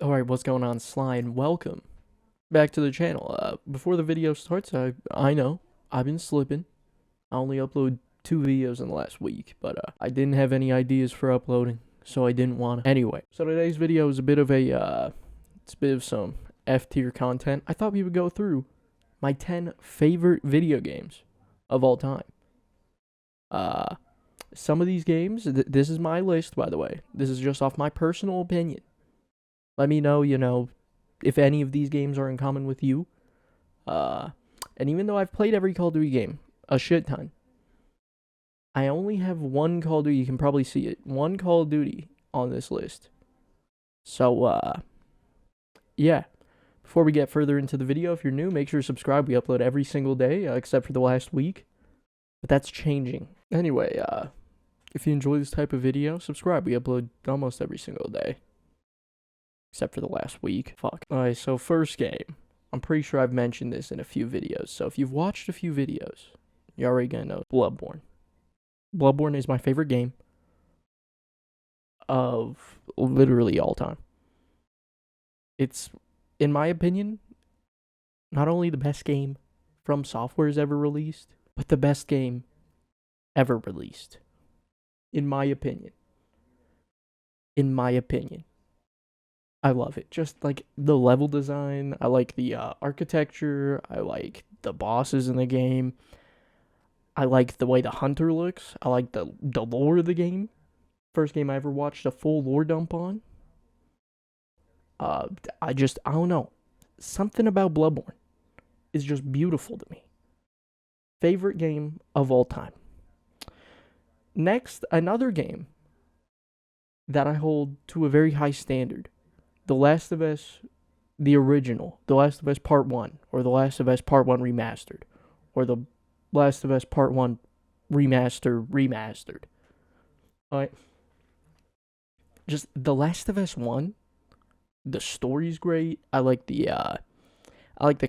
Alright, what's going on, Slime? Welcome back to the channel. Before the video starts, I know I've been slipping. I only uploaded 2 videos in the last week, but I didn't have any ideas for uploading, so I didn't want to. Anyway, so today's video is a bit of it's a bit of some F tier content. I thought we would go through my 10 favorite video games of all time. Some of these games, this is my list, by the way. This is just off my personal opinion. Let me know, if any of these games are in common with you. And even though I've played every Call of Duty game, a shit ton, I only have one Call of Duty, you can probably see it, one Call of Duty on this list. So, yeah. Before we get further into the video, if you're new, make sure to subscribe. We upload every single day, except for the last week. But that's changing. Anyway, if you enjoy this type of video, subscribe. We upload almost every single day. Except for the last week. Fuck. Alright, so first game. I'm pretty sure I've mentioned this in a few videos. So if you've watched a few videos, you're already gonna know. Bloodborne. Bloodborne is my favorite game of literally all time. It's, in my opinion, not only the best game From Software's ever released, but the best game ever released. In my opinion. In my opinion. I love it. Just like the level design, I like the architecture, I like the bosses in the game, I like the way the hunter looks, I like the lore of the game. First game I ever watched a full lore dump on. I don't know. Something about Bloodborne is just beautiful to me. Favorite game of all time. Next, another game that I hold to a very high standard. The Last of Us, the original, The Last of Us Part 1, or The Last of Us Part 1 Remastered, or The Last of Us Part 1 Remastered. Alright. Just The Last of Us 1, the story's great. I like the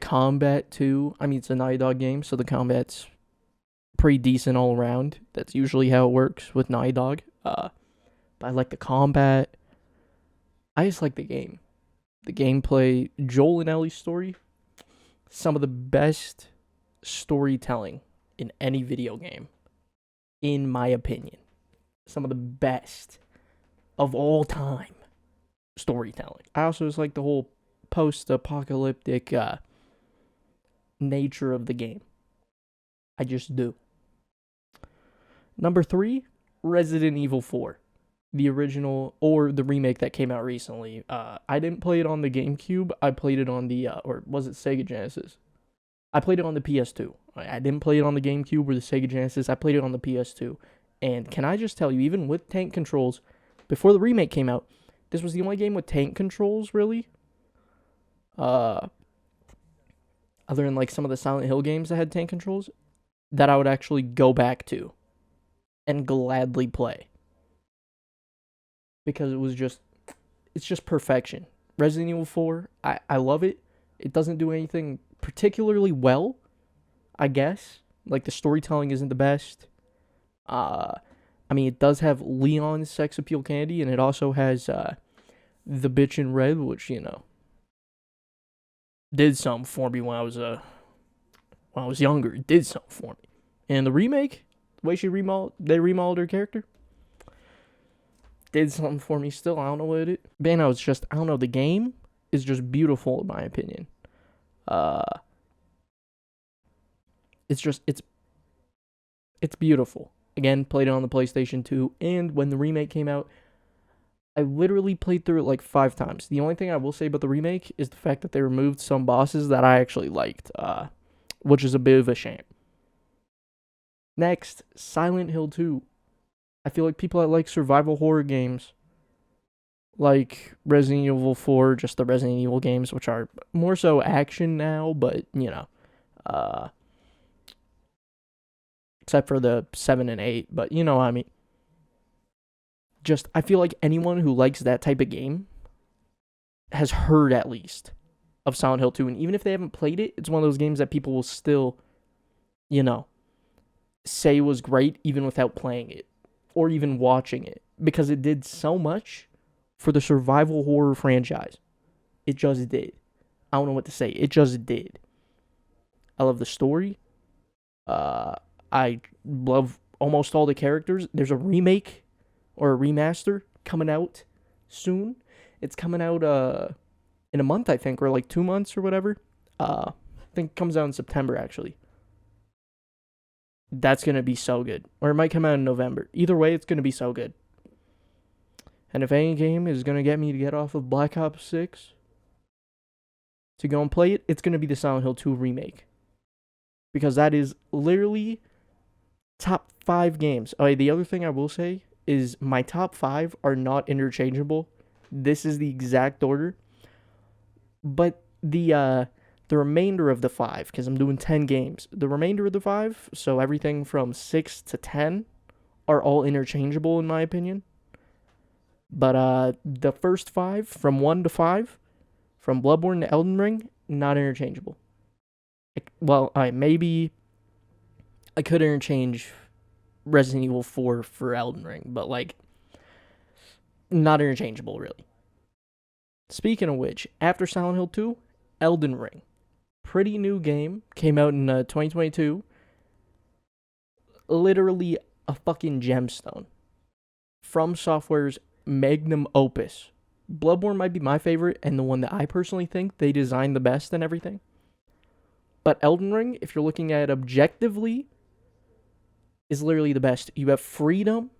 combat too. I mean, it's a Naughty Dog game, so the combat's pretty decent all around. That's usually how it works with Naughty Dog. But I like the combat. I just like the game. The gameplay, Joel and Ellie's story, some of the best storytelling in any video game, in my opinion. Some of the best of all time storytelling. I also just like the whole post-apocalyptic nature of the game. I just do. Number 3, Resident Evil 4. The original or the remake that came out recently. I didn't play it on the GameCube. I played it on the, or was it Sega Genesis? I played it on the PS2. I didn't play it on the GameCube or the Sega Genesis. I played it on the PS2. And can I just tell you, even with tank controls, before the remake came out, this was the only game with tank controls, really. Other than like some of the Silent Hill games that had tank controls, that I would actually go back to and gladly play. Because it's just perfection. Resident Evil 4, I love it. It doesn't do anything particularly well, I guess. Like, the storytelling isn't the best. I mean, it does have Leon's sex appeal candy, and it also has the bitch in red, which, did something for me when I was younger. It did something for me. And the remake, the way they remodeled her character, did something for me still. I don't know what it is. But it's just, I don't know, the game is just beautiful in my opinion. It's beautiful. Again, played it on the PlayStation 2, and when the remake came out, I literally played through it like 5 times. The only thing I will say about the remake is the fact that they removed some bosses that I actually liked, which is a bit of a shame. Next, Silent Hill 2. I feel like people that like survival horror games, like Resident Evil 4, just the Resident Evil games, which are more so action now, but, except for the 7 and 8, but you know what I mean. Just, I feel like anyone who likes that type of game has heard at least of Silent Hill 2, and even if they haven't played it, it's one of those games that people will still, say was great even without playing it. Or even watching it, because it did so much for the survival horror franchise. It just did. I don't know what to say. It just did. I love the story. Uh, I love almost all the characters. There's a remake or a remaster coming out soon. It's coming out in a month, I think, or like 2 months or whatever. I think it comes out in September actually. That's gonna be so good. Or it might come out in November. Either way, it's gonna be so good. And if any game is gonna get me to get off of Black Ops 6 to go and play it, it's gonna be the Silent Hill 2 remake. Because that is literally top 5 games. Oh, the other thing I will say is my top 5 are not interchangeable. This is the exact order. But the remainder of the 5, because I'm doing 10 games, the remainder of the 5, so everything from 6 to 10, are all interchangeable in my opinion. But the first 5, from 1 to 5, from Bloodborne to Elden Ring, not interchangeable. Well, maybe I could interchange Resident Evil 4 for Elden Ring, but like, not interchangeable really. Speaking of which, after Silent Hill 2, Elden Ring. Pretty new game. Came out in 2022. Literally a fucking gemstone. From Software's magnum opus. Bloodborne might be my favorite and the one that I personally think they designed the best and everything. But Elden Ring, if you're looking at it objectively, is literally the best. You have freedom.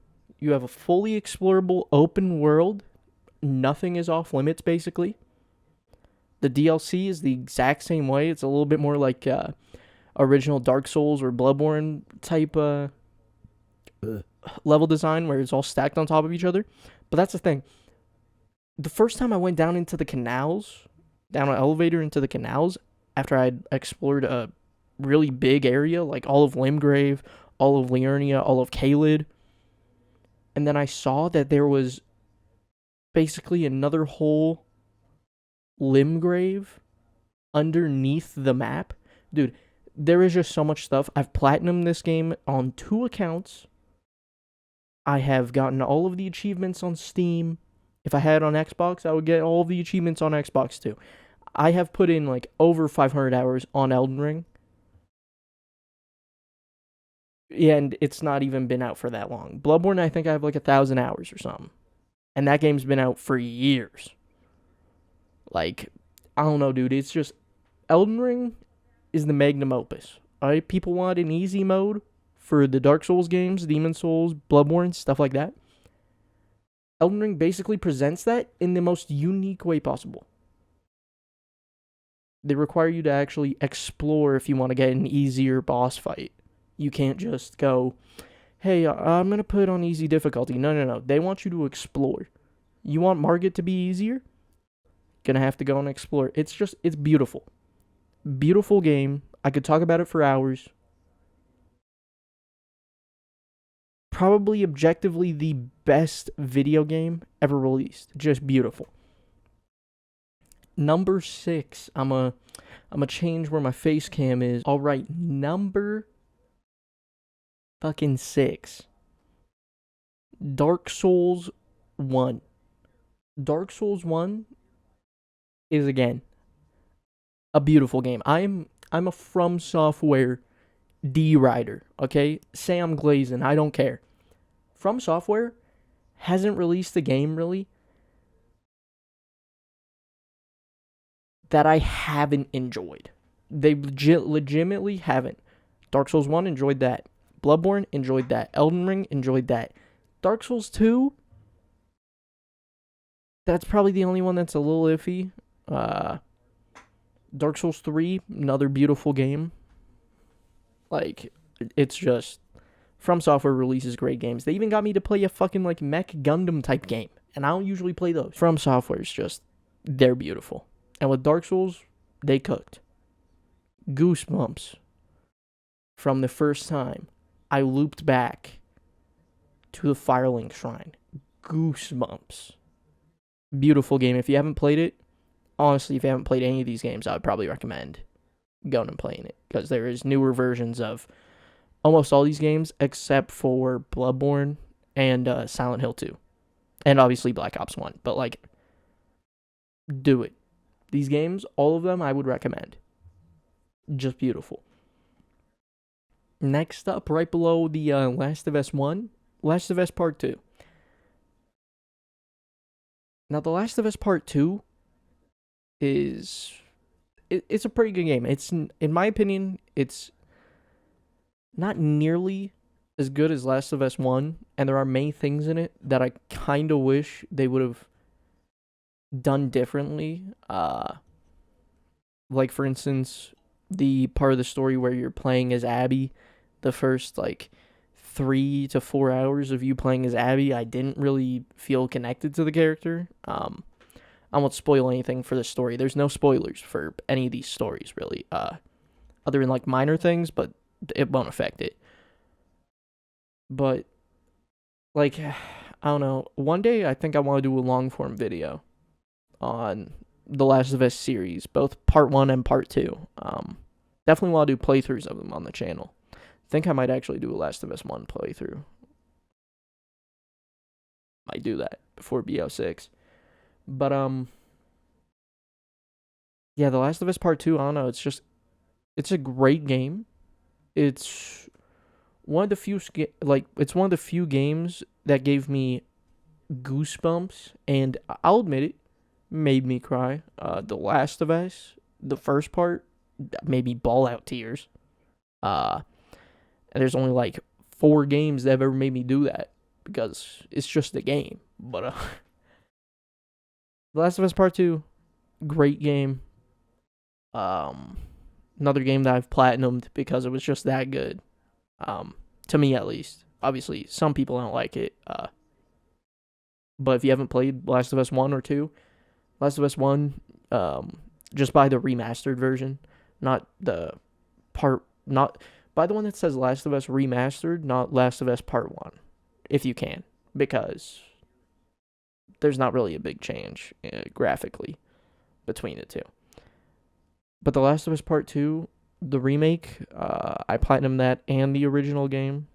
You have a fully explorable open world. Nothing is off limits, basically. The DLC is the exact same way. It's a little bit more like original Dark Souls or Bloodborne type level design where it's all stacked on top of each other. But that's the thing. The first time I went down into the canals, down an elevator into the canals, after I'd explored a really big area, like all of Limgrave, all of Liurnia, all of Caelid, and then I saw that there was basically another whole Limgrave underneath the map. Dude, there is just so much stuff. I've platinumed this game on 2 accounts. I have gotten all of the achievements on Steam. If I had it on Xbox, I would get all of the achievements on Xbox too. I have put in like over 500 hours on Elden Ring. Yeah, and it's not even been out for that long. Bloodborne, I think I have like 1,000 hours or something. And that game's been out for years. Like, I don't know, dude. It's just, Elden Ring is the magnum opus. Alright, people want an easy mode for the Dark Souls games, Demon Souls, Bloodborne, stuff like that. Elden Ring basically presents that in the most unique way possible. They require you to actually explore if you want to get an easier boss fight. You can't just go, hey, I'm going to put it on easy difficulty. No. They want you to explore. You want Margit to be easier? Gonna have to go and explore. It's beautiful. Beautiful game. I could talk about it for hours. Probably objectively the best video game ever released. Just beautiful. Number 6. I'm a change where my face cam is. All right, number fucking 6. Dark Souls 1. Dark Souls 1 is, again, a beautiful game. I'm a From Software D-Rider, okay? Say I'm glazing, I don't care. From Software hasn't released a game, really, that I haven't enjoyed. They legitimately haven't. Dark Souls 1, enjoyed that. Bloodborne, enjoyed that. Elden Ring, enjoyed that. Dark Souls 2, that's probably the only one that's a little iffy. Dark Souls 3, another beautiful game. Like, it's just, From Software releases great games. They even got me to play a fucking, like, Mech Gundam type game. And I don't usually play those. From Software is just, they're beautiful. And with Dark Souls, they cooked. Goosebumps. From the first time I looped back to the Firelink Shrine. Goosebumps. Beautiful game. If you haven't played it, honestly, if you haven't played any of these games, I would probably recommend going and playing it. Because there is newer versions of almost all these games, except for Bloodborne and Silent Hill 2. And obviously Black Ops 1. But, like, do it. These games, all of them, I would recommend. Just beautiful. Next up, right below the Last of Us 1, Last of Us Part 2. Now, The Last of Us Part 2 is... it's a pretty good game. It's, in my opinion, it's not nearly as good as Last of Us 1, and there are many things in it that I kind of wish they would have done differently. Like, for instance, the part of the story where you're playing as Abby, the first, 3 to 4 hours of you playing as Abby, I didn't really feel connected to the character. I won't spoil anything for the story. There's no spoilers for any of these stories, really, other than, minor things, but it won't affect it. But, I don't know. One day, I think I want to do a long-form video on the Last of Us series, both Part 1 and Part 2. Definitely want to do playthroughs of them on the channel. I think I might actually do a Last of Us 1 playthrough. Might do that before BO6. But, yeah, The Last of Us Part 2, I don't know, it's a great game. It's one of the few, it's one of the few games that gave me goosebumps, and I'll admit it, made me cry. The Last of Us, the first part, made me bawl out tears. And there's only 4 games that have ever made me do that, because it's just a game. But The Last of Us Part 2, great game. Another game that I've platinumed because it was just that good. To me at least. Obviously, some people don't like it. But if you haven't played Last of Us 1 or 2, Last of Us 1, just buy the remastered version, not the buy the one that says Last of Us Remastered, not Last of Us Part 1, if you can, because there's not really a big change graphically between the two. But The Last of Us Part 2, the remake, I platinumed that and the original game,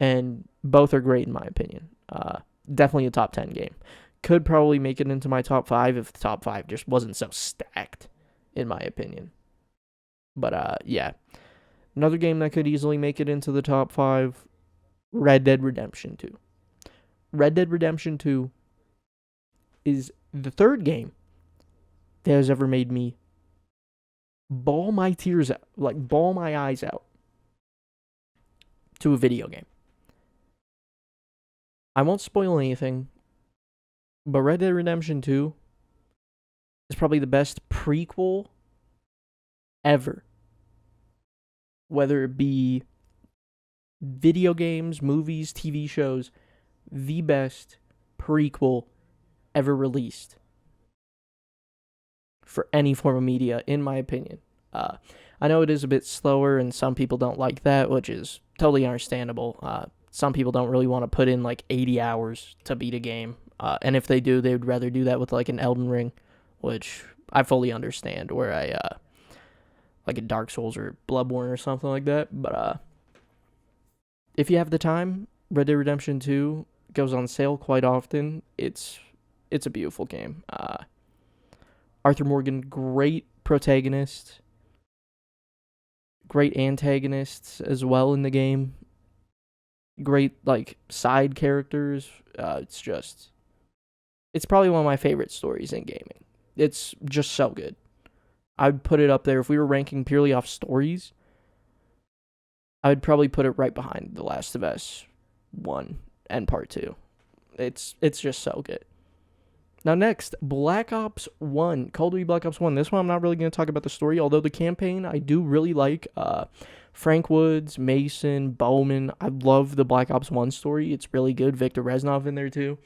and both are great in my opinion. Definitely a top 10 game. Could probably make it into my top 5 if the top 5 just wasn't so stacked, in my opinion. But, yeah. Another game that could easily make it into the top 5, Red Dead Redemption 2. Red Dead Redemption 2 is the third game that has ever made me bawl my tears out, bawl my eyes out to a video game. I won't spoil anything, but Red Dead Redemption 2 is probably the best prequel ever. Whether it be video games, movies, TV shows, the best prequel ever released for any form of media, in my opinion. I know it is a bit slower, and some people don't like that, which is totally understandable. Some people don't really want to put in 80 hours to beat a game. And if they do, they would rather do that with an Elden Ring, which I fully understand, where a Dark Souls or Bloodborne or something like that. But if you have the time, Red Dead Redemption 2 goes on sale quite often. It's a beautiful game. Arthur Morgan, great protagonist, great antagonists as well in the game. Great side characters. It's probably one of my favorite stories in gaming. It's just so good. I'd put it up there if we were ranking purely off stories. I would probably put it right behind The Last of Us 1 and Part 2. It's just so good. Now next, Black Ops 1. Call of Duty Black Ops 1. This one I'm not really going to talk about the story, although the campaign I do really like. Frank Woods, Mason, Bowman. I love the Black Ops 1 story. It's really good. Viktor Reznov in there too.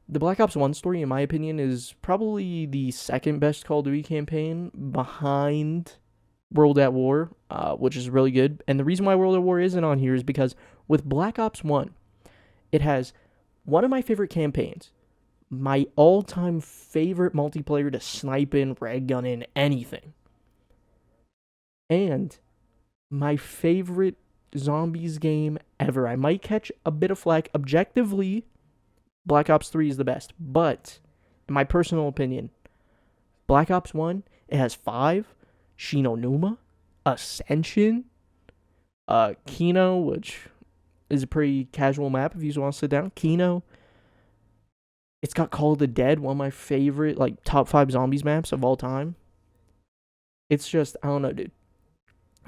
The Black Ops 1 story, in my opinion, is probably the second best Call of Duty campaign behind World at War, which is really good. And the reason why World at War isn't on here is because with Black Ops 1, it has one of my favorite campaigns, my all-time favorite multiplayer to snipe in, rag gun in, anything, and my favorite zombies game ever. I might catch a bit of flack. Objectively, Black Ops 3 is the best, but in my personal opinion, Black Ops 1, it has 5, Shinonuma, Ascension, Kino, which is a pretty casual map if you just want to sit down. Kino. It's got Call of the Dead, one of my favorite, like, top 5 zombies maps of all time. It's just, I don't know, dude.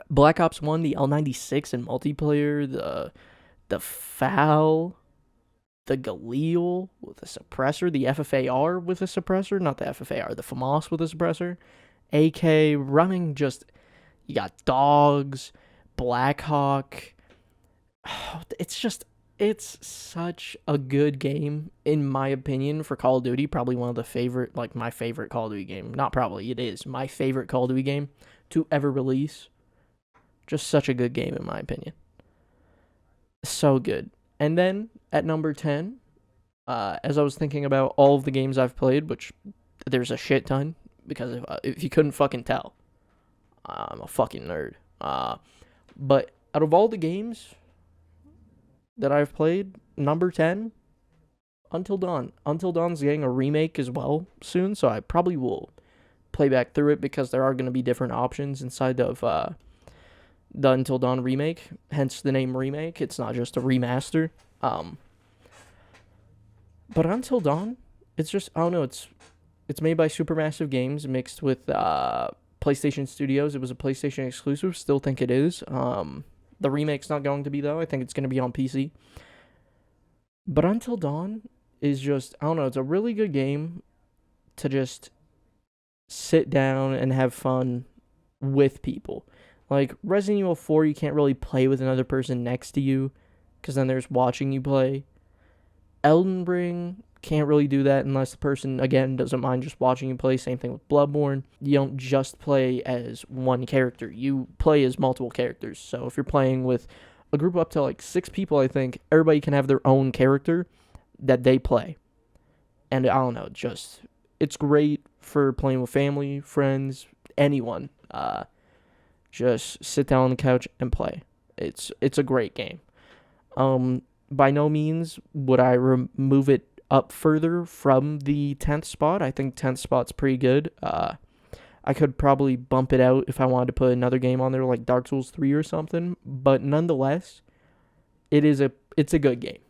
Black Ops 1, the L96 in multiplayer, the FAL, the Galil with a suppressor, the FFAR with a suppressor, not the FFAR, the FAMAS with a suppressor, AK running just, you got dogs, Blackhawk. It's such a good game, in my opinion, for Call of Duty. Probably one of the favorite, like my favorite Call of Duty game. Not probably, it is my favorite Call of Duty game to ever release. Just such a good game, in my opinion. So good. And then at number 10, as I was thinking about all of the games I've played, which there's a shit ton, because if you couldn't fucking tell, I'm a fucking nerd. But out of all the games that I've played, number 10, Until Dawn. Until Dawn's getting a remake as well soon, so I probably will play back through it because there are going to be different options inside of the Until Dawn remake, hence the name remake. It's not just a remaster. But Until Dawn, it's just, I don't know, it's made by Supermassive Games mixed with PlayStation Studios. It was a PlayStation exclusive, still think it is. The remake's not going to be, though. I think it's going to be on PC. But Until Dawn is just, I don't know, it's a really good game to just sit down and have fun with people. Like, Resident Evil 4, you can't really play with another person next to you, because then there's watching you play. Elden Ring, can't really do that unless the person, again, doesn't mind just watching you play. Same thing with Bloodborne. You don't just play as one character. You play as multiple characters. So if you're playing with a group up to like 6 people, I think, everybody can have their own character that they play. And I don't know, just, it's great for playing with family, friends, anyone. Just sit down on the couch and play. It's a great game. By no means would I remove it up further from the 10th spot. I think 10th spot's pretty good. I could probably bump it out if I wanted to put another game on there like Dark Souls 3 or something, but nonetheless, it's a good game.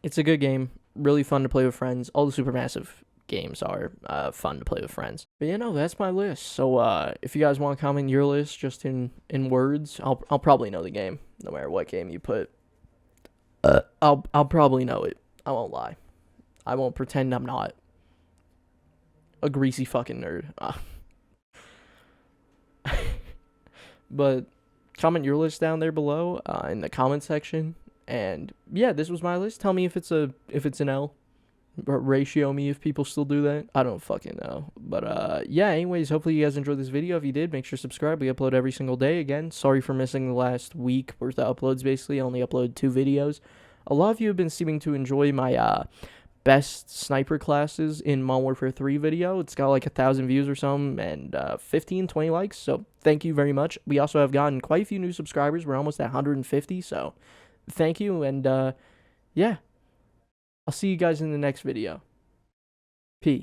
It's a good game, really fun to play with friends. All the Supermassive games are fun to play with friends. But that's my list. So if you guys want to comment your list just in words, I'll probably know the game no matter what game you put. I'll probably know it. I won't lie. I won't pretend I'm not a greasy fucking nerd. But comment your list down there below in the comment section. And this was my list. Tell me if it's an L. Ratio me if people still do that. I don't fucking know. But anyways, hopefully you guys enjoyed this video. If you did, make sure to subscribe. We upload every single day. Again, sorry for missing the last week worth of uploads. Basically, I only uploaded 2 videos. A lot of you have been seeming to enjoy my best sniper classes in Modern Warfare 3 video. It's got like 1,000 views or something and 15-20 likes, so thank you very much. We also have gotten quite a few new subscribers. We're almost at 150, so thank you. And I'll see you guys in the next video.